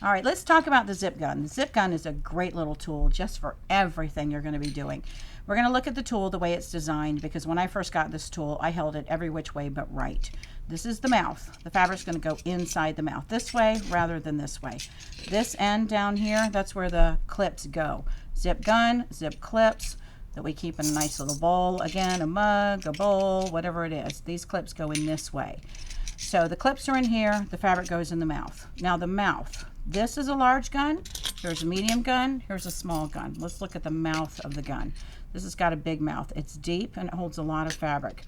All right, let's talk about the zip gun. The zip gun is a great little tool just for everything you're going to be doing. We're going to look at the tool the way it's designed, because when I first got this tool, I held it every which way but right. This is the mouth. The fabric's going to go inside the mouth this way rather than this way. This end down here, that's where the clips go. Zip gun, zip clips that we keep in a nice little bowl. Again, a mug, a bowl, whatever it is. These clips go in this way. So the clips are in here, the fabric goes in the mouth. Now the mouth. This is a large gun, here's a medium gun, here's a small gun. Let's look at the mouth of the gun. This has got a big mouth. It's deep and it holds a lot of fabric.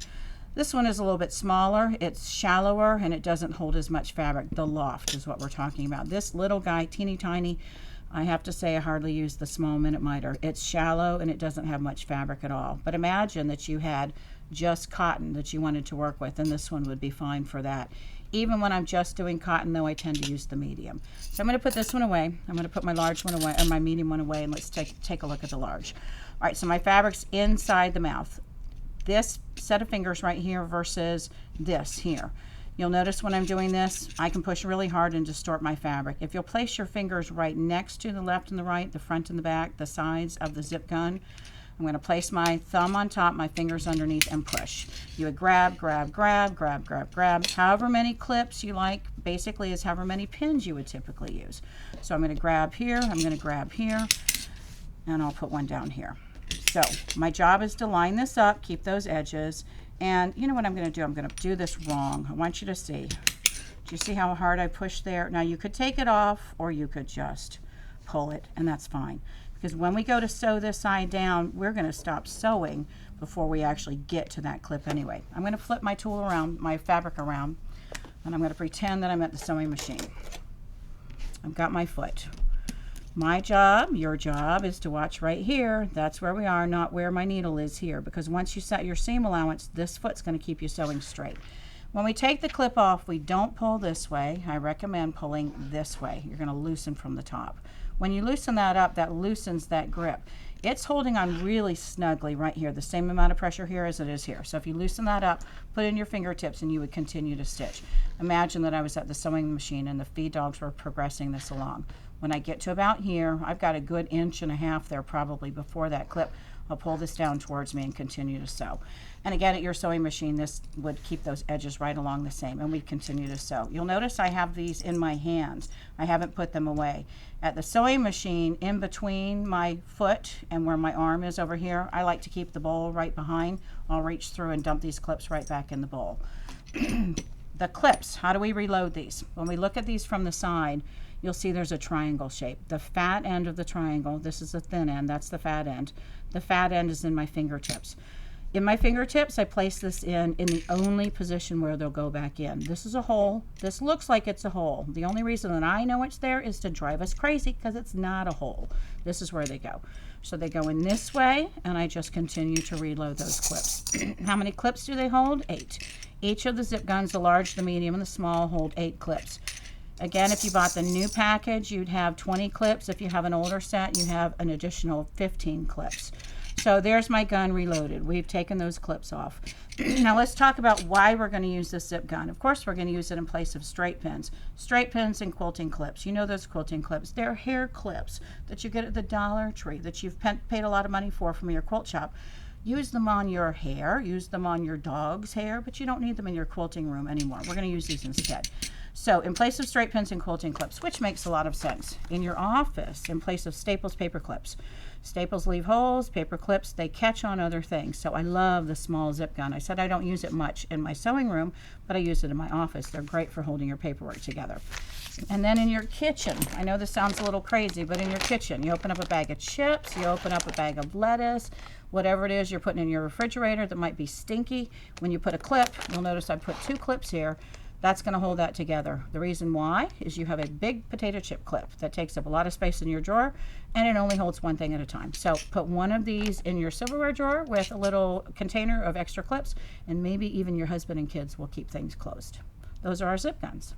This one is a little bit smaller, it's shallower, and it doesn't hold as much fabric. The loft is what we're talking about. This little guy, teeny tiny, I have to say I hardly use the small minute miter. It's shallow and it doesn't have much fabric at all. But imagine that you had just cotton that you wanted to work with, and this one would be fine for that. Even when I'm just doing cotton, though, I tend to use the medium. So I'm going to put this one away. I'm going to put my large one away, or my medium one away, and let's take a look at the large. All right, so my fabric's inside the mouth. This set of fingers right here versus this here. You'll notice when I'm doing this, I can push really hard and distort my fabric. If you'll place your fingers right next to the left and the right, the front and the back, the sides of the zip gun, I'm going to place my thumb on top, my fingers underneath, and push. You would grab, grab, grab, grab, grab, grab. However many clips you like, basically, is however many pins you would typically use. So I'm going to grab here, I'm going to grab here, and I'll put one down here. So my job is to line this up, keep those edges, and you know what I'm going to do? I'm going to do this wrong. I want you to see. Do you see how hard I push there? Now you could take it off, or you could just pull it, and that's fine. Because when we go to sew this side down, we're going to stop sewing before we actually get to that clip anyway. I'm going to flip my tool around, my fabric around, and I'm going to pretend that I'm at the sewing machine. I've got my foot. My job, your job, is to watch right here. That's where we are, not where my needle is here. Because once you set your seam allowance, this foot's going to keep you sewing straight. When we take the clip off, we don't pull this way. I recommend pulling this way. You're going to loosen from the top. When you loosen that up, that loosens that grip. It's holding on really snugly right here, the same amount of pressure here as it is here. So if you loosen that up, put it in your fingertips, and you would continue to stitch. Imagine that I was at the sewing machine and the feed dogs were progressing this along. When I get to about here, I've got a good 1.5 inches there probably before that clip. I'll pull this down towards me and continue to sew. And again, at your sewing machine, this would keep those edges right along the same, and we continue to sew. You'll notice I have these in my hands. I haven't put them away. At the sewing machine, in between my foot and where my arm is over here, I like to keep the bowl right behind. I'll reach through and dump these clips right back in the bowl. The clips, how do we reload these? When we look at these from the side, you'll see there's a triangle shape. The fat end of the triangle, this is the thin end, that's the fat end. The fat end is in my fingertips. In my fingertips, I place this in the only position where they'll go back in. This is a hole. This looks like it's a hole. The only reason that I know it's there is to drive us crazy, because it's not a hole. This is where they go. So they go in this way, and I just continue to reload those clips. How many clips do they hold? 8. Each of the zip guns, the large, the medium, and the small, hold 8 clips. Again, if you bought the new package, you'd have 20 clips. If you have an older set, you have an additional 15 clips. So there's my gun reloaded. We've taken those clips off. Now let's talk about why we're going to use this zip gun. Of course, we're going to use it in place of straight pins. Straight pins and quilting clips. You know those quilting clips. They're hair clips that you get at the Dollar Tree that you've paid a lot of money for from your quilt shop. Use them on your hair. Use them on your dog's hair, but you don't need them in your quilting room anymore. We're going to use these instead. So in place of straight pins and quilting clips, which makes a lot of sense. In your office, in place of staples, paper clips. Staples leave holes, paper clips, they catch on other things. So I love the small zip gun. I said I don't use it much in my sewing room, but I use it in my office. They're great for holding your paperwork together. And then in your kitchen, I know this sounds a little crazy, but in your kitchen, you open up a bag of chips, you open up a bag of lettuce, whatever it is you're putting in your refrigerator that might be stinky. When you put a clip, you'll notice I put 2 clips here. That's going to hold that together. The reason why is you have a big potato chip clip that takes up a lot of space in your drawer, and it only holds one thing at a time. So put one of these in your silverware drawer with a little container of extra clips, and maybe even your husband and kids will keep things closed. Those are our zip guns.